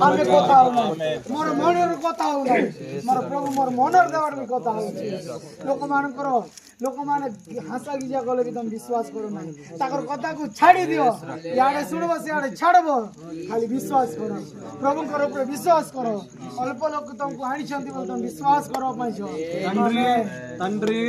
ଆମେ କଥା ହଉନାହିଁ ମୋର ମନରେ କଥା ହଉନାହିଁ ମୋର ପ୍ରଭୁ ମୋର ମନରେ ଦେବାର ବି କଥା ହଉଛି ଲୋକମାନେ ହାସା ଗିଜା କଲେ ବି ତମେ ବିଶ୍ୱାସ କର ନାହିଁ ତାଙ୍କର କଥାକୁ ଛାଡ଼ି ଦିଅ ଇଆଡ଼େ ଶୁଣିବ ସିଆଡ଼େ ଛାଡ଼ିବ ଖାଲି ବିଶ୍ୱାସ କର ପ୍ରଭୁଙ୍କର ଉପରେ ବିଶ୍ୱାସ କର ଅଳ୍ପ ଲୋକ ତମକୁ ଆଣିଛନ୍ତି ବୋଲି ତମେ ବିଶ୍ୱାସ କର ପାଇଛ తండ్రి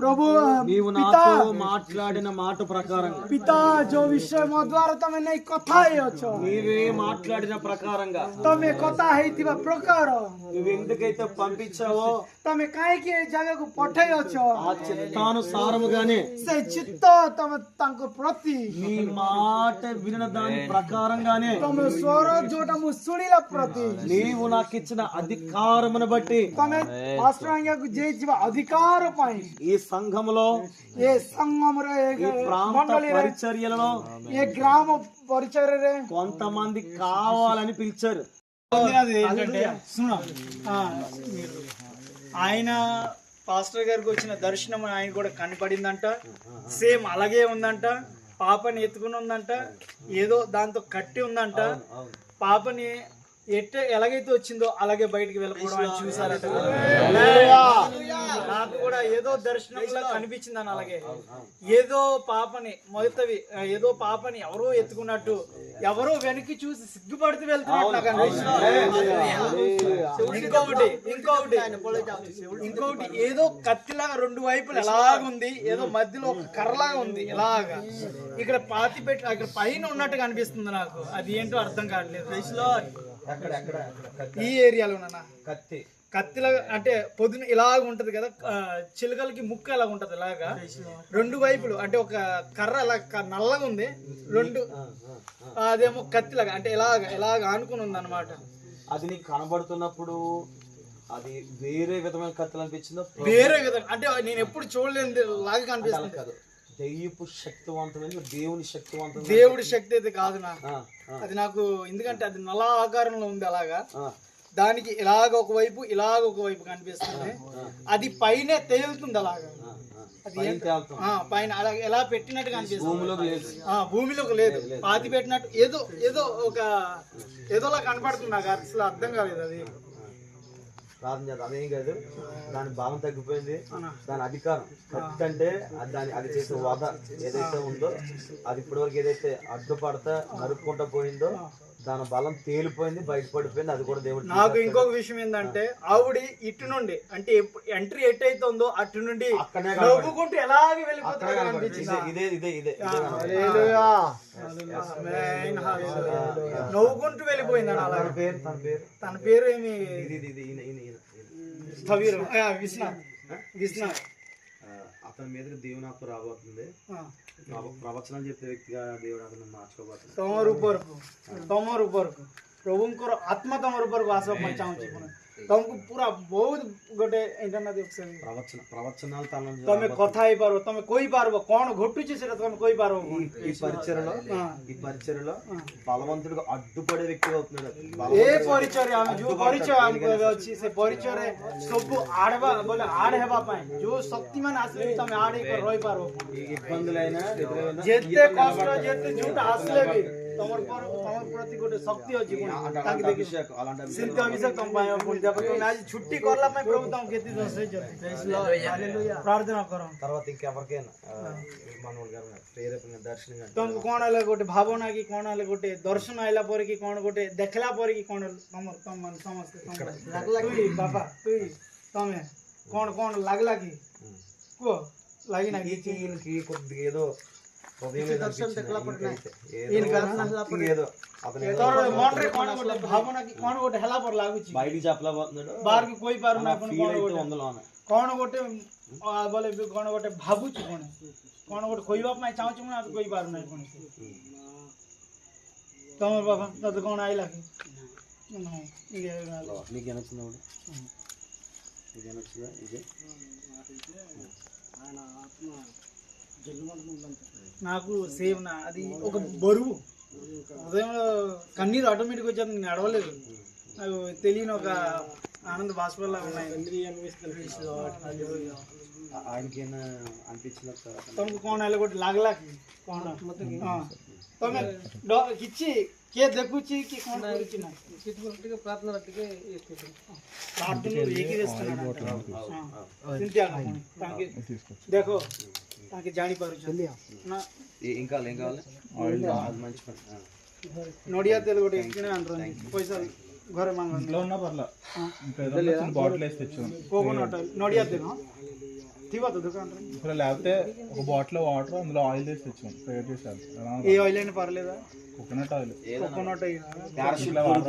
ପ୍ରଭୁ నీవు ପିତା నాతో మాట్లాడిన మాట ప్రకారంగా ପିତା ଯୋଉ ବିଷୟ ମୋ ଦ୍ୱାରା ତମେ ନେଇ କଥା ହେଇଅଛ నీవే మాట్లాడిన ప్రకారంగా ତମେ କଥା ହେଇଥିବା ପ୍ରକାର నువ్వు ఎందుకైతే పంపించావో ତମେ କାହିଁକି ଏ ଜାଗାକୁ ପଠେଇଅଛ ఆ చిత్తానుసారముగానే ସେ ଚିତ୍ତ ତମେ ତାଙ୍କ ପ୍ରତି నీ మాట వినిన దాని ప్రకారంగానే ତମେ ସ୍ୱର ଯୋଉଟା ମୁଁ ଶୁଣିଲା ପ୍ରତି నీవు నాకు ఇచ్చిన అధికారమును బట్టి ତମେ ପାଷ୍ଟର ଆଜ୍ଞାକୁ ଦେଇଥିବା ଅଧିକାର ପାଇଁ ఈ సంఘములో ଏ ସଂଗମରେ ఈ ప్రాంత ମଣ୍ଡଳୀରେ పరిచర్యలలో ఏ గ్రామ పరిచర్యରେ కొంతమంది కావాలని పిలిచారు. ఏంటంటే ఆయన పాస్టర్ గారికి వచ్చిన దర్శనం ఆయన కూడా కనపడిందంట. సేమ్ అలాగే ఉందంట. పాపని ఎత్తుకుని ఉందంట. ఏదో దాంతో కట్టి ఉందంట. పాపని ఎలాగైతే వచ్చిందో అలాగే బయటికి వెళ్ళకపోవడం ఆయన చూసారట. నాకు కూడా ఏదో దర్శనంలో కనిపించిందని అలాగే ఏదో పాపని మొదటవి ఏదో పాపని ఎవరో ఎత్తుకున్నట్టు ఎవరో వెనక్కి చూసి సిగ్గుపడుతూ వెళ్తున్నట్టు నాకు అనిపించింది. ఇంకొకటి ఏదో కత్తిలాగా రెండు వైపులు ఎలాగుంది, ఏదో మధ్యలో ఒక కర్రలాగా ఉంది ఎలాగా ఇక్కడ పాతి పెట్టి అక్కడ పైన ఉన్నట్టుగా అనిపిస్తుంది నాకు. అది ఏంటో అర్థం కావట్లేదు. ఈ ఏరియాలోనా కత్తిలాగా అంటే పొద్దున ఇలాగ ఉంటది కదా, చిలుకలకి ముక్క ఎలా ఉంటది ఇలాగా రెండు వైపులు అంటే ఒక కర్ర అలా నల్లగా ఉంది రెండు, అదేమో కత్తిలాగా అంటే ఇలాగ ఆనుకుని ఉంది అనమాట. అది నీకు కనబడుతున్నప్పుడు అది వేరే విధమైన కత్తులు అనిపించిందో? వేరే విధంగా అంటే నేను ఎప్పుడు చూడలేని లాగా కనిపిస్తుంది. కాదు, దయ్యపు శక్తివంతమైన దేవుని శక్తివంతం. దేవుడి శక్తి అయితే కాదు అది నాకు, ఎందుకంటే అది నల్ల ఆకారంలో ఉంది అలాగా. దానికి ఇలాగ ఒకవైపు ఇలాగ ఒకవైపు కనిపిస్తుంది. అది పైన తేలుతుంది అలాగా. అది పైన అలా ఎలా పెట్టినట్టు కనిపిస్తుంది. భూమిలోకి లేదు, పాతి పెట్టినట్టు ఏదో ఏదోలా కనపడుతుంది నాకు. అసలు అర్థం కాలేదు. అది ప్రార్థన చేద్దాం. అదేం కాదు, దాని భావం తగ్గిపోయింది. దాని అధికారం కత్తి అంటే అది చేసే వధ ఏదైతే ఉందో అది ఇప్పటివరకు ఏదైతే అడ్డుపడతా నరుక్కుంటా పోయిందో దాని బలం తేలిపోయింది, బయటపడిపోయింది. అది కూడా దేవుడు. నాకు ఇంకొక విషయం ఏంటంటే ఆవిడ ఇటు నుండి అంటే ఎంట్రీ ఎట్టయితే ఉందో అటు నుండి నవ్వుకుంటూ ఎలాగే వెళ్ళిపోతుంది అనిపించింది. నవ్వుకుంటూ వెళ్ళిపోయింది. తన పేరు ఏమి విశ్వనాథ్. అతని మీద దేవుని ఆత్మ రాబోతుంది. ప్రవచనాలు చెప్పే వ్యక్తిగా దేవుడు అతను మార్చుకోబోతుంది. ତମର ଉପରକୁ ପ୍ରଭୁଙ୍କର ଆତ୍ମା ତମର ଉପରକୁ ଆସିବା ପାଇଁ ଚାହୁଁଛି। ତମକୁ ପୁରା ବହୁତ ଗୋଟେ ଇଣ୍ଟରନେଟ ప్రవచనాలు ତମେ କଥା ହେଇପାରିବ, ତମେ କହିପାରିବ କଣ ଘଟୁଛି ସେଟା ତମେ କହିପାରିବ। ఈ పరిచర్యలో బలవంతుడిగా అడ్డుపడే వ్యక్తి అవుతున్నాడు. ఏ పరిచర్య ଆମେ ଯୋଉ ପରିଚୟ ଆମକୁ ଏବେ ଅଛି ସେ ପରିଚୟରେ ସବୁ ଆଡ ହେବା ପାଇଁ ଯୋଉ ଶକ୍ତି ମାନେ ଆସିଲେ ବି ତମେ ଆଡ ହେଇକି ରହିପାରିବ। ఇబ్బందులైనా ଯେତେ କଷ୍ଟ ଯେତେ ଯୋଉଟା ଆସିଲେ ବି ତମର ପ୍ରତି ଗୋଟେ ଶକ୍ତି ଅଛି। ସେମିତି ଅଭିଷେକ ତମ ପାଇଁ ପୁଣି ଦେବ। ତମେ ଆଜି ଛୁଟି କଲା ପାଇଁ ପ୍ରଭୁ ତମକୁ କେତେ ପ୍ରାର୍ଥନା କର। తర్వాత ఇంకెవరికైనా ତମକୁ କଣ ହେଲେ ଗୋଟେ ଭାବନା କି କଣ ହେଲେ ଗୋଟେ ଦର୍ଶନ ଆଇଲା ପରେ କି କଣ ଗୋଟେ ଦେଖିଲା ପରେ କି କଣ ସମସ୍ତେ ବାପା ତମେ କଣ ଲାଗିଲା କି କୁହ? ଲାଗିନା ఏదో ଭାବନା କି କଣ ଗୋଟେ ହେଲା ପରେ ଲାଗୁଛି। బయటికి చెప్పలేకపోతున్నాడు, ବାହାରକୁ କହିପାରୁନା କଣ ଗୋଟେ ବୋଲେ କଣ ଗୋଟେ ଭାବୁଛି କଣ ଗୋଟେ କହିବା ପାଇଁ ଚାହୁଁଛି ମୁଁ କହିପାରୁନାହିଁ କୌଣସି। ତମର ବାବା ତତେ କଣ ଆଇଲା କି? నాకు సేమ్ అది ఒక బరువు ఉదయంలో కన్నీరు ఆటోమేటిక్ వచ్చేది. నేను అడవలేదు, నాకు తెలియని ఒక ఆనంద బాష్పాలు ఉన్నాయి. ତମକୁ କଣ ହେଲେ ଗୋଟେ ଲାଗିଲା କି କଣ? ତମେ କିଛି କେ ଦେଖୁଛି କି କଣ କରୁଛି ନା ప్రార్థన ଟିକେ ప్రార్థనలు ఏకీవేస్తున్నాడు ଦେଖ ତାଙ୍କେ ଜାଣିପାରୁଛନ୍ତି ନା ఇంకా ఏం కావాలి అది మంచి పని ନଡ଼ିଆ ତେଲ ଗୋଟେ କିଣା ଆଣୁଛନ୍ତି ପଇସା ଘରେ ମାଗନ୍ତି బాటిల్ వేసి తెచ్చాం కోకోనట్ ఆయిల్ నడియా ତେଲ ଥିବ ତ ଦୋକାନରେ ఇక్కడ లేకపోతే ఒక బాటిల్ వాటర్ అందులో ఆయిల్ వేసి తెచ్చాం ప్రిపేర్ చేసాం ఏ ఆయిల్ అయినా పర్లేదా కోకోనట్ ఆయిల్ కోకోనట్ ఆయిల్